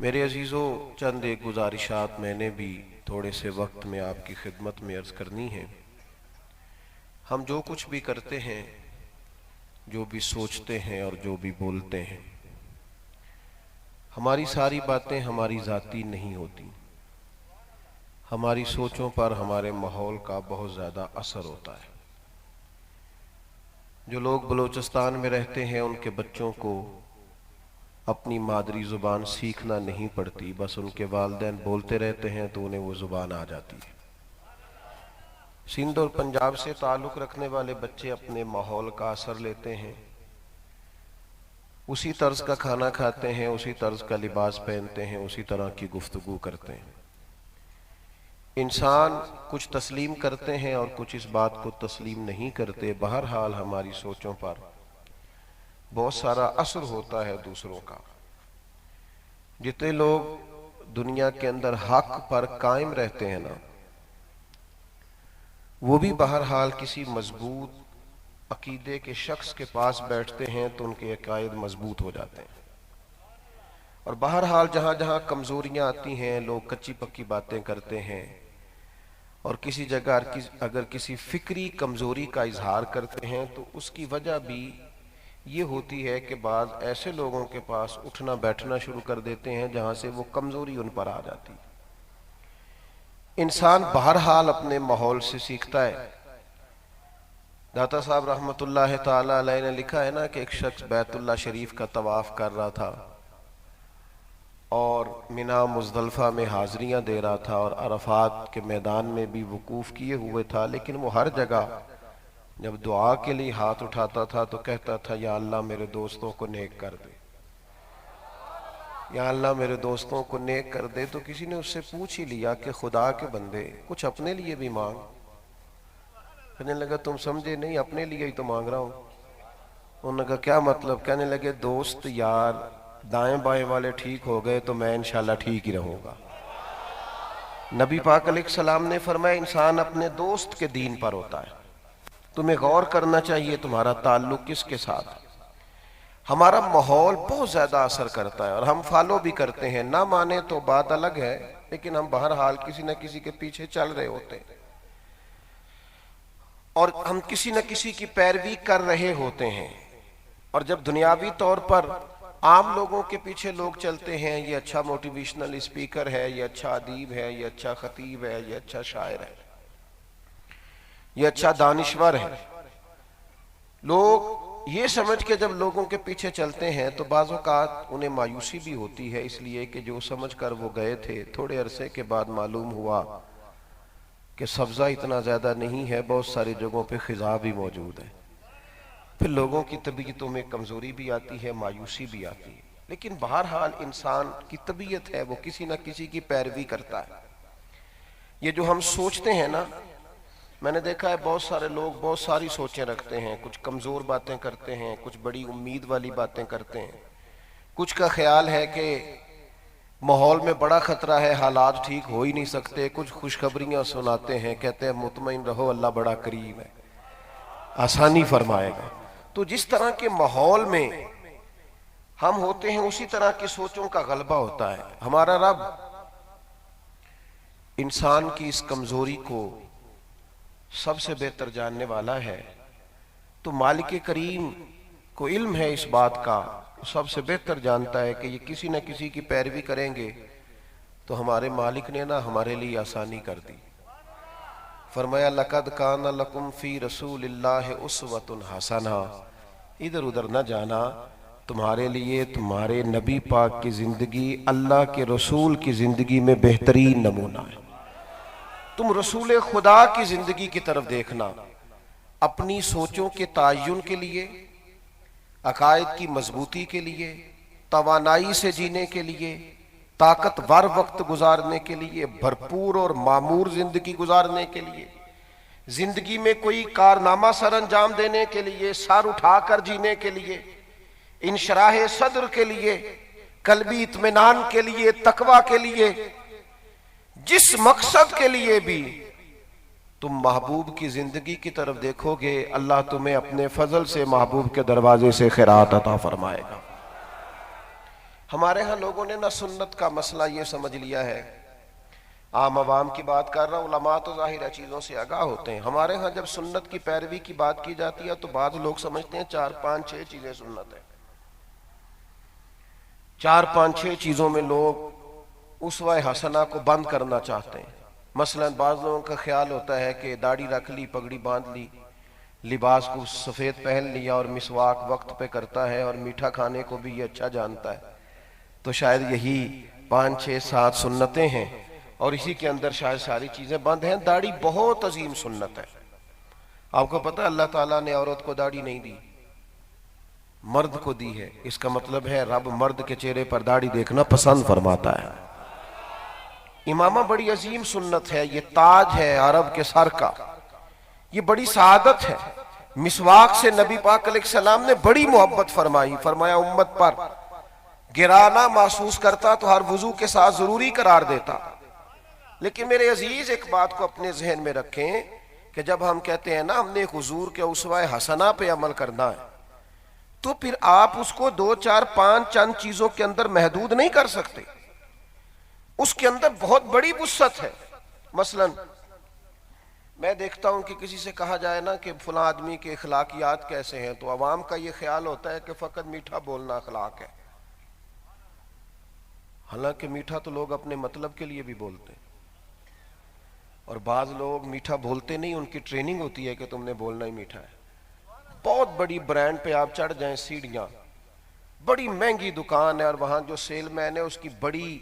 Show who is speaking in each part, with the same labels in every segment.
Speaker 1: میرے عزیزوں، چند ایک گزارشات میں نے بھی تھوڑے سے وقت میں آپ کی خدمت میں عرض کرنی ہے۔ ہم جو کچھ بھی کرتے ہیں، جو بھی سوچتے ہیں اور جو بھی بولتے ہیں، ہماری ساری باتیں ہماری ذاتی نہیں ہوتی۔ ہماری سوچوں پر ہمارے ماحول کا بہت زیادہ اثر ہوتا ہے۔ جو لوگ بلوچستان میں رہتے ہیں ان کے بچوں کو اپنی مادری زبان سیکھنا نہیں پڑتی، بس ان کے والدین بولتے رہتے ہیں تو انہیں وہ زبان آ جاتی ہے۔ سندھ اور پنجاب سے تعلق رکھنے والے بچے اپنے ماحول کا اثر لیتے ہیں، اسی طرز کا کھانا کھاتے ہیں، اسی طرز کا لباس پہنتے ہیں، اسی طرح کی گفتگو کرتے ہیں۔ انسان کچھ تسلیم کرتے ہیں اور کچھ اس بات کو تسلیم نہیں کرتے۔ بہرحال ہماری سوچوں پر بہت سارا اثر ہوتا ہے دوسروں کا۔ جتنے لوگ دنیا کے اندر حق پر قائم رہتے ہیں نا، وہ بھی بہرحال کسی مضبوط عقیدے کے شخص کے پاس بیٹھتے ہیں تو ان کے عقائد مضبوط ہو جاتے ہیں۔ اور بہرحال جہاں جہاں کمزوریاں آتی ہیں، لوگ کچی پکی باتیں کرتے ہیں، اور کسی جگہ اگر کسی فکری کمزوری کا اظہار کرتے ہیں تو اس کی وجہ بھی یہ ہوتی ہے کہ بعض ایسے لوگوں کے پاس اٹھنا بیٹھنا شروع کر دیتے ہیں جہاں سے وہ کمزوری ان پر آ جاتی۔ انسان بہرحال اپنے ماحول سے سیکھتا ہے۔ داتا صاحب رحمت اللہ تعالی علیہ نے لکھا ہے نا کہ ایک شخص بیت اللہ شریف کا طواف کر رہا تھا اور منا مزدلفہ میں حاضریاں دے رہا تھا اور عرفات کے میدان میں بھی وقوف کیے ہوئے تھا، لیکن وہ ہر جگہ جب دعا کے لیے ہاتھ اٹھاتا تھا تو کہتا تھا یا اللہ میرے دوستوں کو نیک کر دے، یا اللہ میرے دوستوں کو نیک کر دے۔ تو کسی نے اس سے پوچھ ہی لیا کہ خدا کے بندے کچھ اپنے لیے بھی مانگ۔ کہنے لگا تم سمجھے نہیں، اپنے لیے ہی تو مانگ رہا ہوں۔ انہوں نے کہا کیا مطلب؟ کہنے لگے دوست یار دائیں بائیں والے ٹھیک ہو گئے تو میں انشاءاللہ ٹھیک ہی رہوں گا۔ نبی پاک علیہ السلام نے فرمایا انسان اپنے دوست کے دین پر ہوتا ہے۔ تمہیں غور کرنا چاہیے تمہارا تعلق کس کے ساتھ۔ ہمارا ماحول بہت زیادہ اثر کرتا ہے اور ہم فالو بھی کرتے ہیں، نہ مانے تو بات الگ ہے، لیکن ہم بہرحال کسی نہ کسی کے پیچھے چل رہے ہوتے ہیں اور ہم کسی نہ کسی کی پیروی کر رہے ہوتے ہیں۔ اور جب دنیاوی طور پر عام لوگوں کے پیچھے لوگ چلتے ہیں، یہ اچھا موٹیویشنل اسپیکر ہے، یہ اچھا ادیب ہے، یہ اچھا خطیب ہے، یہ اچھا شاعر ہے، یہ اچھا دانشور ہے، لوگ یہ سمجھ کے جب لوگوں کے پیچھے چلتے ہیں تو بعض اوقات انہیں مایوسی بھی ہوتی ہے، اس لیے کہ جو سمجھ کر وہ گئے تھے تھوڑے عرصے کے بعد معلوم ہوا کہ سبزہ اتنا زیادہ نہیں ہے، بہت ساری جگہوں پہ خزاں بھی موجود ہے۔ پھر لوگوں کی طبیعتوں میں کمزوری بھی آتی ہے، مایوسی بھی آتی ہے، لیکن بہرحال انسان کی طبیعت ہے وہ کسی نہ کسی کی پیروی کرتا ہے۔ یہ جو ہم سوچتے ہیں نا، میں نے دیکھا ہے بہت سارے لوگ بہت ساری سوچیں رکھتے ہیں، کچھ کمزور باتیں کرتے ہیں، کچھ بڑی امید والی باتیں کرتے ہیں، کچھ کا خیال ہے کہ ماحول میں بڑا خطرہ ہے، حالات ٹھیک ہو ہی نہیں سکتے، کچھ خوشخبریاں سناتے ہیں، کہتے ہیں مطمئن رہو اللہ بڑا قریب ہے، آسانی فرمائے گا۔ تو جس طرح کے ماحول میں ہم ہوتے ہیں اسی طرح کی سوچوں کا غلبہ ہوتا ہے۔ ہمارا رب انسان کی اس کمزوری کو سب سے بہتر جاننے والا ہے، تو مالک کریم کو علم ہے اس بات کا، سب سے بہتر جانتا ہے کہ یہ کسی نہ کسی کی پیروی کریں گے تو ہمارے مالک نے نا ہمارے لیے آسانی کر دی۔ فرمایا لَقَدْ كَانَ لَكُمْ فِي رَسُولِ اللَّهِ أُسْوَةٌ حَسَنَةٌ۔ ادھر ادھر نہ جانا، تمہارے لیے تمہارے نبی پاک کی زندگی اللہ کے رسول کی زندگی میں بہترین نمونہ ہے۔ تم رسول خدا کی زندگی کی طرف دیکھنا، اپنی سوچوں کے تعین کے لیے، عقائد کی مضبوطی کے لیے، توانائی سے جینے کے لیے، طاقتور وقت گزارنے کے لیے، بھرپور اور معمور زندگی گزارنے کے لیے، زندگی میں کوئی کارنامہ سر انجام دینے کے لیے، سر اٹھا کر جینے کے لیے، انشراح صدر کے لیے، قلبی اطمینان کے لیے، تقوی کے لیے، جس مقصد کے لیے بھی تم محبوب کی زندگی کی طرف دیکھو گے، اللہ تمہیں اپنے فضل سے محبوب کے دروازے سے خیرات عطا فرمائے گا۔ ہمارے ہاں لوگوں نے نہ سنت کا مسئلہ یہ سمجھ لیا ہے، عام عوام کی بات کر رہا ہوں، علماء تو ظاہرہ چیزوں سے آگاہ ہوتے ہیں، ہمارے ہاں جب سنت کی پیروی کی بات کی جاتی ہے تو بعض لوگ سمجھتے ہیں 4 5 6 چیزیں سنت ہیں، 4 5 6 چیزوں میں لوگ اسوہ حسنہ کو بند کرنا چاہتے ہیں۔ مثلا بعض لوگوں کا خیال ہوتا ہے کہ داڑھی رکھ لی، پگڑی باندھ لی، لباس کو سفید پہن لیا اور مسواک وقت پہ کرتا ہے اور میٹھا کھانے کو بھی یہ اچھا جانتا ہے، تو شاید یہی 5 6 7 سنتیں ہیں اور اسی کے اندر شاید ساری چیزیں بند ہیں۔ داڑھی بہت عظیم سنت ہے۔ آپ کو پتہ ہے اللہ تعالیٰ نے عورت کو داڑھی نہیں دی، مرد کو دی ہے، اس کا مطلب ہے رب مرد کے چہرے پر داڑھی دیکھنا پسند فرماتا ہے۔ امامہ بڑی عظیم سنت ہے، یہ تاج ہے عرب کے سر کا، یہ بڑی سعادت ہے۔ مسواک سے نبی پاک علیہ السلام نے بڑی محبت فرمائی، فرمایا امت پر گرانا محسوس کرتا تو ہر وضو کے ساتھ ضروری قرار دیتا۔ لیکن میرے عزیز ایک بات کو اپنے ذہن میں رکھیں کہ جب ہم کہتے ہیں نا ہم نے حضور کے اسوہ حسنہ پہ عمل کرنا ہے، تو پھر آپ اس کو 2 4 5 چند چیزوں کے اندر محدود نہیں کر سکتے، اس کے اندر بہت بڑی وسعت ہے۔ مثلا میں دیکھتا ہوں کہ کسی سے کہا جائے نا کہ فلاں آدمی کے اخلاقیات کیسے ہیں، تو عوام کا یہ خیال ہوتا ہے کہ فقط میٹھا بولنا اخلاق ہے، حالانکہ میٹھا تو لوگ اپنے مطلب کے لیے بھی بولتے ہیں، اور بعض لوگ میٹھا بولتے نہیں، ان کی ٹریننگ ہوتی ہے کہ تم نے بولنا ہی میٹھا ہے۔ بہت بڑی برانڈ پہ آپ چڑھ جائیں، سیڑھیاں، بڑی مہنگی دکان ہے اور وہاں جو سیل مین ہے اس کی بڑی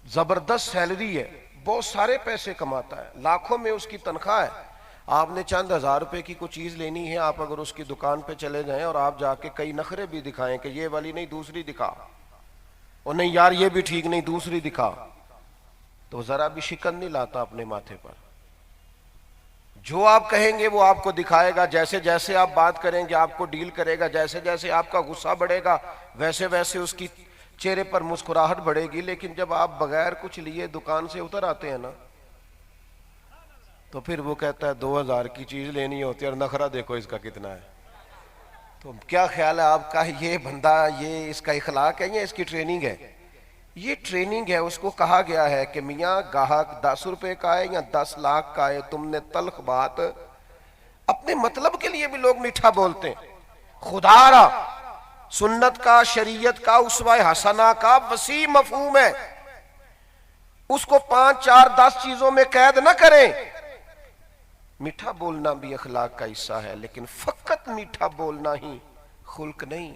Speaker 1: زبردست سیلری ہے، بہت سارے پیسے کماتا ہے، لاکھوں میں اس کی تنخواہ ہے۔ آپ نے چند ہزار روپے کی کوئی چیز لینی ہے، آپ اگر اس کی دکان پہ چلے جائیں اور آپ جا کے کئی نخرے بھی دکھائیں کہ یہ والی نہیں دوسری دکھا، اور نہیں یار یہ بھی ٹھیک نہیں دوسری دکھا، تو ذرا بھی شکن نہیں لاتا اپنے ماتھے پر۔ جو آپ کہیں گے وہ آپ کو دکھائے گا، جیسے جیسے آپ بات کریں گے آپ کو ڈیل کرے گا، جیسے جیسے آپ کا غصہ بڑھے گا ویسے ویسے اس کی چہرے پر مسکراہٹ بڑھے گی۔ لیکن جب آپ بغیر کچھ لیے دکان سے اتر آتے ہیں نا، تو پھر وہ کہتا ہے 2000 کی چیز لینی ہوتی ہے اور نخرہ دیکھو اس کا کتنا ہے۔ تو کیا خیال ہے آپ کا، یہ بندہ یہ اس کا اخلاق ہے یا اس کی ٹریننگ ہے؟ یہ ٹریننگ ہے۔ اس کو کہا گیا ہے کہ میاں گاہک 10 روپے کا ہے یا 10 لاکھ کا ہے، تم نے تلخ بات، اپنے مطلب کے لیے بھی لوگ میٹھا بولتے ہیں۔ خدا را سنت کا، شریعت کا، اسوہ حسنہ کا وسیع مفہوم ہے، اس کو 5 4 10 چیزوں میں قید نہ کریں۔ میٹھا بولنا بھی اخلاق کا حصہ ہے، لیکن فقط میٹھا بولنا ہی خلق نہیں،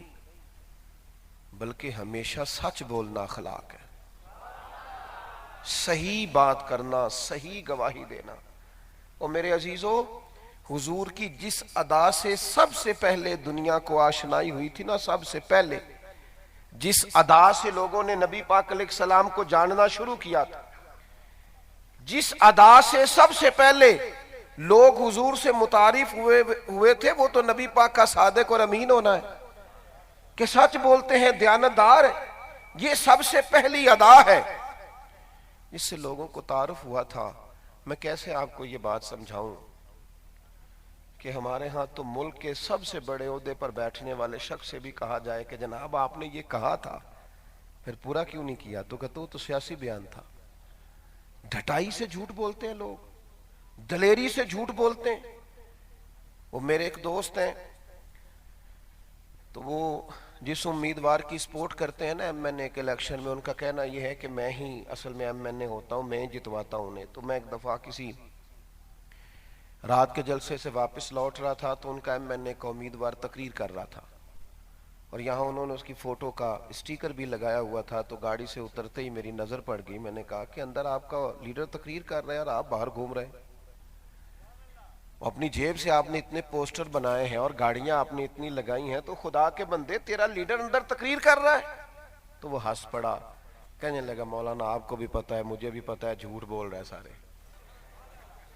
Speaker 1: بلکہ ہمیشہ سچ بولنا اخلاق ہے، صحیح بات کرنا، صحیح گواہی دینا۔ اور میرے عزیزو، حضور کی جس ادا سے سب سے پہلے دنیا کو آشنائی ہوئی تھی نا، سب سے پہلے جس ادا سے لوگوں نے نبی پاک علیہ السلام کو جاننا شروع کیا تھا، جس ادا سے سب سے پہلے لوگ حضور سے متعارف ہوئے تھے، وہ تو نبی پاک کا صادق اور امین ہونا ہے، کہ سچ بولتے ہیں، دیانتدار ہے۔ یہ سب سے پہلی ادا ہے جس سے لوگوں کو تعارف ہوا تھا۔ میں کیسے آپ کو یہ بات سمجھاؤں کہ ہمارے ہاں تو ملک کے سب سے بڑے عہدے پر بیٹھنے والے شخص سے بھی کہا جائے کہ جناب آپ نے یہ کہا تھا، پھر پورا کیوں نہیں کیا؟ تو کہتے تو سیاسی بیان تھا۔ ڈھٹائی سے جھوٹ بولتے ہیں لوگ، دلیری سے جھوٹ بولتے ہیں۔ وہ میرے ایک دوست ہیں، تو وہ جس امیدوار کی سپورٹ کرتے ہیں نا ایم این اے کے الیکشن میں، ان کا کہنا یہ ہے کہ میں ہی اصل میں ایم این اے ہوتا ہوں، میں جتواتا ہوں انہیں۔ تو میں ایک دفعہ کسی رات کے جلسے سے واپس لوٹ رہا تھا، تو ان کا ایم این اے کا امیدوار تقریر کر رہا تھا، اور یہاں انہوں نے اس کی فوٹو کا اسٹیکر بھی لگایا ہوا تھا۔ تو گاڑی سے اترتے ہی میری نظر پڑ گئی، میں نے کہا کہ اندر آپ کا لیڈر تقریر کر رہے ہیں اور آپ باہر گھوم رہے ہیں، اپنی جیب سے آپ نے اتنے پوسٹر بنائے ہیں اور گاڑیاں آپ نے اتنی لگائی ہیں، تو خدا کے بندے تیرا لیڈر اندر تقریر کر رہا ہے۔ تو وہ ہنس پڑا، کہنے لگا مولانا آپ کو بھی پتہ ہے، مجھے بھی پتہ ہے، جھوٹ بول رہے ہیں سارے۔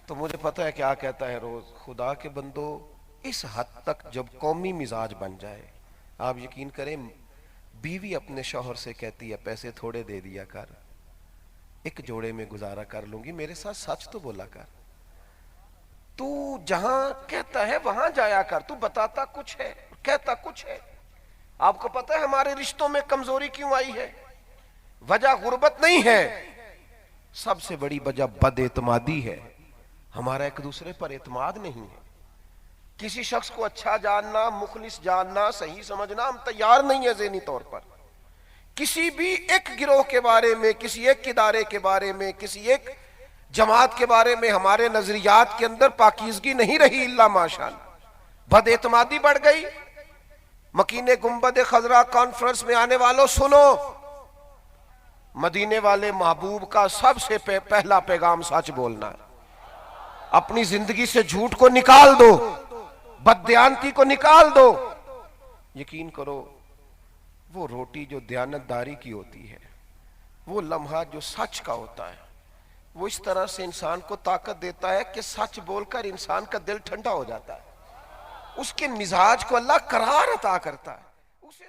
Speaker 1: تو مجھے پتہ ہے کیا کہتا ہے روز، خدا کے بندو اس حد تک جب قومی مزاج بن جائے، آپ یقین کریں بیوی اپنے شوہر سے کہتی ہے پیسے تھوڑے دے دیا کر، ایک جوڑے میں گزارا کر لوں گی، میرے ساتھ سچ تو بولا کر، تو جہاں کہتا ہے وہاں جایا کر، تو بتاتا کچھ ہے کہتا کچھ ہے۔ آپ کو پتہ ہے ہمارے رشتوں میں کمزوری کیوں آئی ہے؟ وجہ غربت نہیں ہے، سب سے بڑی وجہ بد اعتمادی ہے. ہمارا ایک دوسرے پر اعتماد نہیں ہے. کسی شخص کو اچھا جاننا، مخلص جاننا، صحیح سمجھنا ہم تیار نہیں ہے ذہنی طور پر. کسی بھی ایک گروہ کے بارے میں، کسی ایک ادارے کے بارے میں، کسی ایک جماعت کے بارے میں ہمارے نظریات کے اندر پاکیزگی نہیں رہی الا ماشاءاللہ. بد اعتمادی بڑھ گئی. مکین گنبد خضرا کانفرنس میں آنے والوں سنو، مدینے والے محبوب کا سب سے پہلا پیغام سچ بولنا ہے. اپنی زندگی سے جھوٹ کو نکال دو، بددیانتی کو نکال دو. یقین کرو وہ روٹی جو دیانتداری کی ہوتی ہے، وہ لمحہ جو سچ کا ہوتا ہے، وہ اس طرح سے انسان کو طاقت دیتا ہے کہ سچ بول کر انسان کا دل ٹھنڈا ہو جاتا ہے. اس کے مزاج کو اللہ قرار عطا کرتا ہے. اسے